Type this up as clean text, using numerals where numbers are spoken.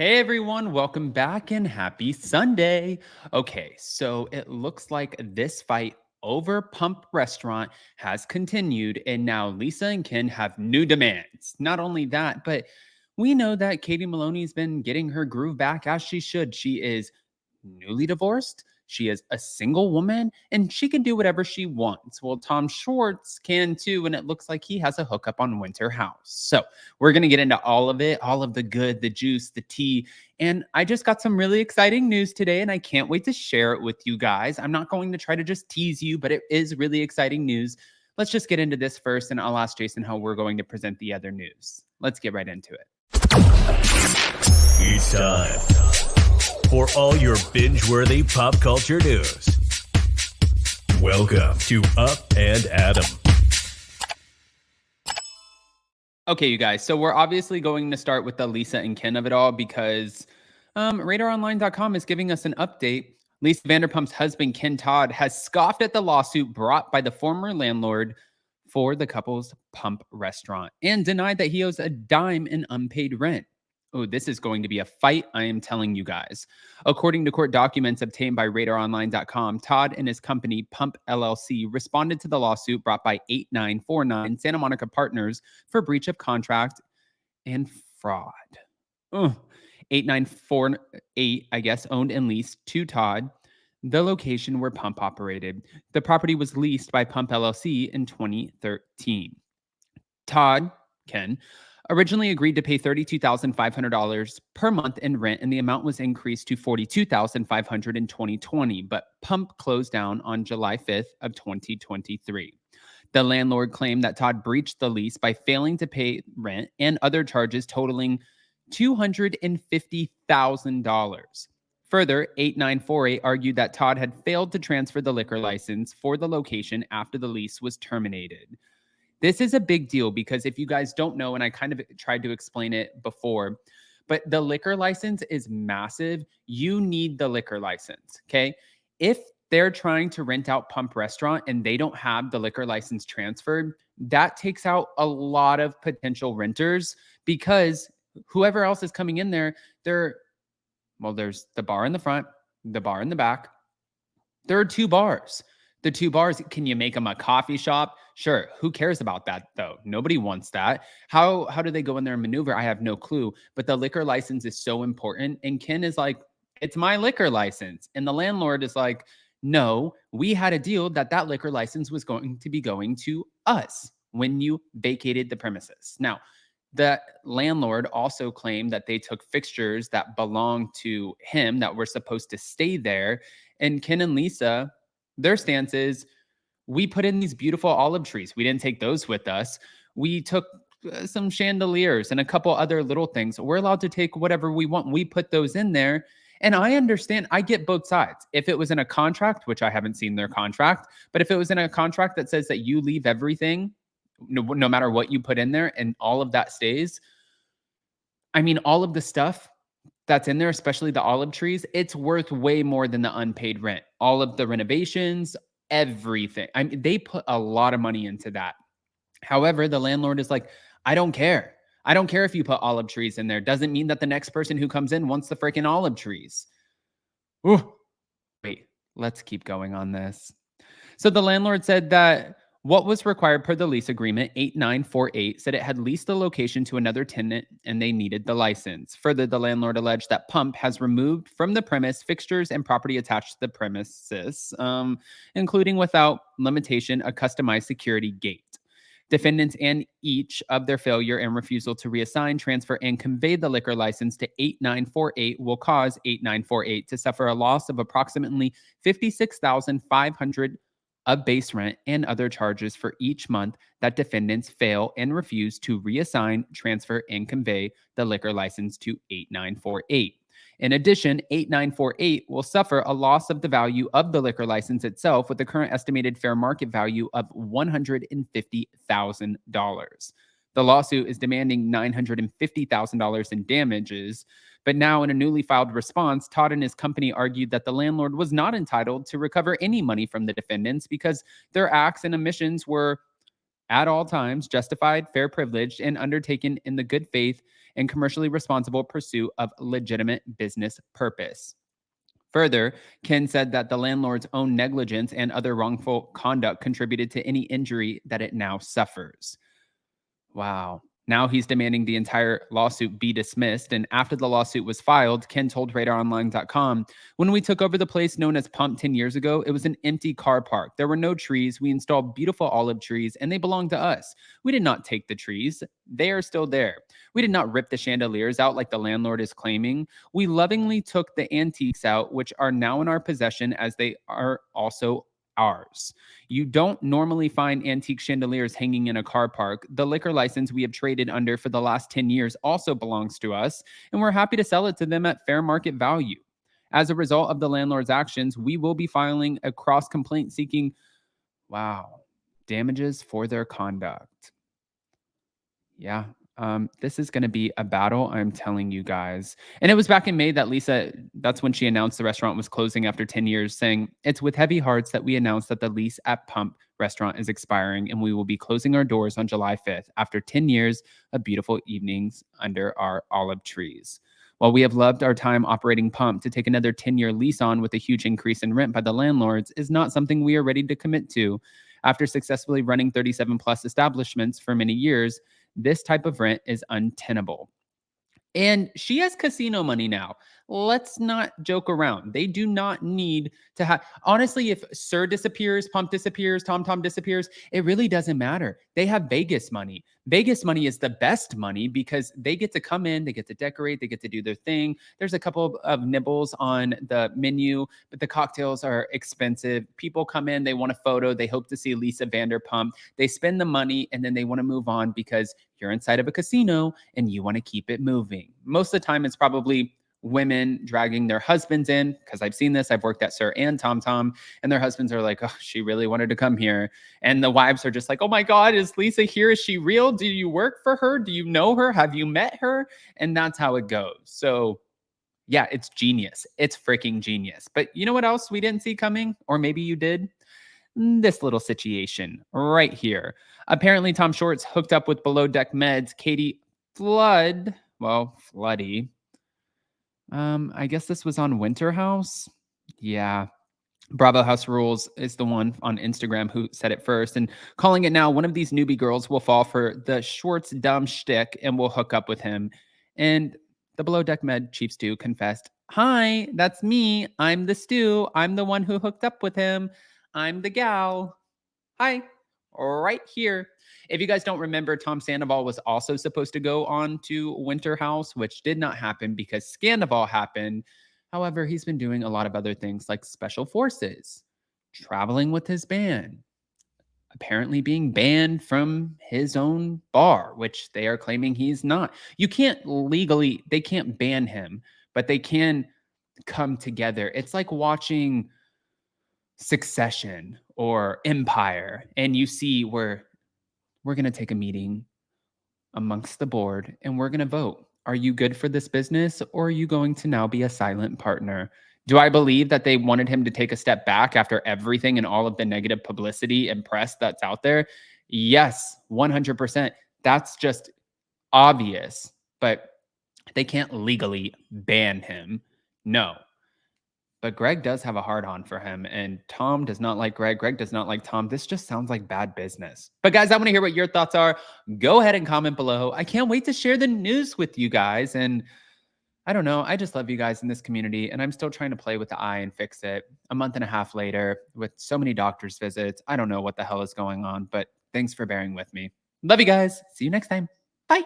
Hey everyone, welcome back and happy Sunday. Okay, so it looks like this fight over Pump Restaurant has continued, and now Lisa and Ken have new demands. Not only that, but we know that Katie Maloney's been getting her groove back as she should. She is newly divorced. She is a single woman and she can do whatever she wants. Well, Tom Schwartz can too, and it looks like he has a hookup on Winter House. So, we're going to get into all of it, all of the good, the juice, the tea. And I just got some really exciting news today, and I can't wait to share it with you guys. I'm not going to try to just tease you, but it is really exciting news. Let's just get into this first, and I'll ask Jason how we're going to present the other news. Let's get right into it. It's time for all your binge-worthy pop culture news. Welcome to Up and Adam. Okay, you guys. So we're obviously going to start with the Lisa and Ken of it all because RadarOnline.com is giving us an update. Lisa Vanderpump's husband, Ken Todd, has scoffed at the lawsuit brought by the former landlord for the couple's Pump restaurant and denied that he owes a dime in unpaid rent. Oh, this is going to be a fight, I am telling you guys. According to court documents obtained by RadarOnline.com, Todd and his company, Pump LLC, responded to the lawsuit brought by 8949 Santa Monica Partners for breach of contract and fraud. 8948, I guess, owned and leased to Todd the location where Pump operated. The property was leased by Pump LLC in 2013. Todd, Ken, originally agreed to pay $32,500 per month in rent, and the amount was increased to $42,500 in 2020, but Pump closed down on July 5th of 2023. The landlord claimed that Todd breached the lease by failing to pay rent and other charges totaling $250,000. Further, 8948 argued that Todd had failed to transfer the liquor license for the location after the lease was terminated. This is a big deal because if you guys don't know, and I kind of tried to explain it before, but the liquor license is massive. You need the liquor license, okay? If they're trying to rent out Pump Restaurant and they don't have the liquor license transferred, that takes out a lot of potential renters because whoever else is coming in there, there's the bar in the front, the bar in the back. There are two bars. The two bars, can you make them a coffee shop? Sure. Who cares about that, though? Nobody wants that. How do they go in there and maneuver? I have no clue. But the liquor license is so important. And Ken is like, it's my liquor license. And the landlord is like, no, we had a deal that liquor license was going to be going to us when you vacated the premises. Now, the landlord also claimed that they took fixtures that belonged to him that were supposed to stay there. And Ken and Lisa, their stance is, we put in these beautiful olive trees. We didn't take those with us. We took some chandeliers and a couple other little things. We're allowed to take whatever we want. We put those in there. And I understand, I get both sides. If it was in a contract, which I haven't seen their contract, but if it was in a contract that says that you leave everything, no matter what you put in there, and all of that stays, I mean, all of the stuff that's in there, especially the olive trees, it's worth way more than the unpaid rent. All of the renovations, everything. I mean, they put a lot of money into that. However, the landlord is like, I don't care. I don't care if you put olive trees in there. Doesn't mean that the next person who comes in wants the freaking olive trees. Ooh. Wait, let's keep going on this. So the landlord said that what was required per the lease agreement, 8948, said it had leased the location to another tenant and they needed the license. Further, the landlord alleged that Pump has removed from the premise fixtures and property attached to the premises, including without limitation a customized security gate. Defendants and each of their failure and refusal to reassign, transfer, and convey the liquor license to 8948 will cause 8948 to suffer a loss of approximately $56,500 of base rent and other charges for each month that defendants fail and refuse to reassign, transfer, and convey the liquor license to 8948. In addition, 8948 will suffer a loss of the value of the liquor license itself with the current estimated fair market value of $150,000. The lawsuit is demanding $950,000 in damages. But now in a newly filed response, Todd and his company argued that the landlord was not entitled to recover any money from the defendants because their acts and omissions were at all times justified, fair, privileged, and undertaken in the good faith and commercially responsible pursuit of legitimate business purpose. Further, Ken said that the landlord's own negligence and other wrongful conduct contributed to any injury that it now suffers. Wow. Now he's demanding the entire lawsuit be dismissed. And after the lawsuit was filed, Ken told RadarOnline.com, when we took over the place known as Pump 10 years ago, it was an empty car park. There were no trees. We installed beautiful olive trees and they belonged to us. We did not take the trees. They are still there. We did not rip the chandeliers out like the landlord is claiming. We lovingly took the antiques out, which are now in our possession as they are also ours. You don't normally find antique chandeliers hanging in a car park. The liquor license we have traded under for the last 10 years also belongs to us, and we're happy to sell it to them at fair market value. As a result of the landlord's actions, we will be filing a cross complaint seeking, damages for their conduct. Yeah. This is going to be a battle, I'm telling you guys. And it was back in May that that's when she announced the restaurant was closing after 10 years, saying, it's with heavy hearts that we announced that the lease at Pump restaurant is expiring and we will be closing our doors on July 5th after 10 years of beautiful evenings under our olive trees. While we have loved our time operating Pump, to take another 10-year lease on with a huge increase in rent by the landlords is not something we are ready to commit to. After successfully running 37 plus establishments for many years, this type of rent is untenable. And she has casino money now. Let's not joke around. They do not need to have, honestly, if Sir disappears, Pump disappears, Tom disappears, it really doesn't matter. They have Vegas money. Vegas money is the best money because they get to come in, they get to decorate, they get to do their thing. There's a couple of nibbles on the menu, but the cocktails are expensive. People come in, they want a photo, they hope to see Lisa Vanderpump. They spend the money and then they want to move on because you're inside of a casino and you want to keep it moving. Most of the time, it's probably women dragging their husbands in, because I've seen this. I've worked at Sir and Tom, and their husbands are like, oh, she really wanted to come here. And the wives are just like, oh my God, is Lisa here? Is she real? Do you work for her? Do you know her? Have you met her? And that's how it goes. So yeah, it's genius. It's freaking genius. But you know what else we didn't see coming? Or maybe you did? This little situation right here. Apparently, Tom Schwartz hooked up with Below Deck Meds Katie Floody. I guess this was on Winter House. Yeah. Bravo House Rules is the one on Instagram who said it first, and calling it now, one of these newbie girls will fall for the Schwartz dumb shtick and will hook up with him. And the Below Deck Med Chief Stu confessed, hi, that's me. I'm the Stu. I'm the one who hooked up with him. I'm the gal. Hi, right here. If you guys don't remember, Tom Sandoval was also supposed to go on to Winter House, which did not happen because Scandoval happened. However, he's been doing a lot of other things like Special Forces, traveling with his band, apparently being banned from his own bar, which they are claiming he's not. You can't legally, they can't ban him, but they can come together. It's like watching Succession or Empire, and you see where we're going to take a meeting amongst the board and we're going to vote. Are you good for this business, or are you going to now be a silent partner? Do I believe that they wanted him to take a step back after everything and all of the negative publicity and press that's out there? Yes, 100%. That's just obvious, but they can't legally ban him. No. But Greg does have a hard-on for him, and Tom does not like Greg. Greg does not like Tom. This just sounds like bad business. But guys, I want to hear what your thoughts are. Go ahead and comment below. I can't wait to share the news with you guys. And I don't know. I just love you guys in this community, and I'm still trying to play with the eye and fix it. A month and a half later, with so many doctor's visits, I don't know what the hell is going on, but thanks for bearing with me. Love you guys. See you next time.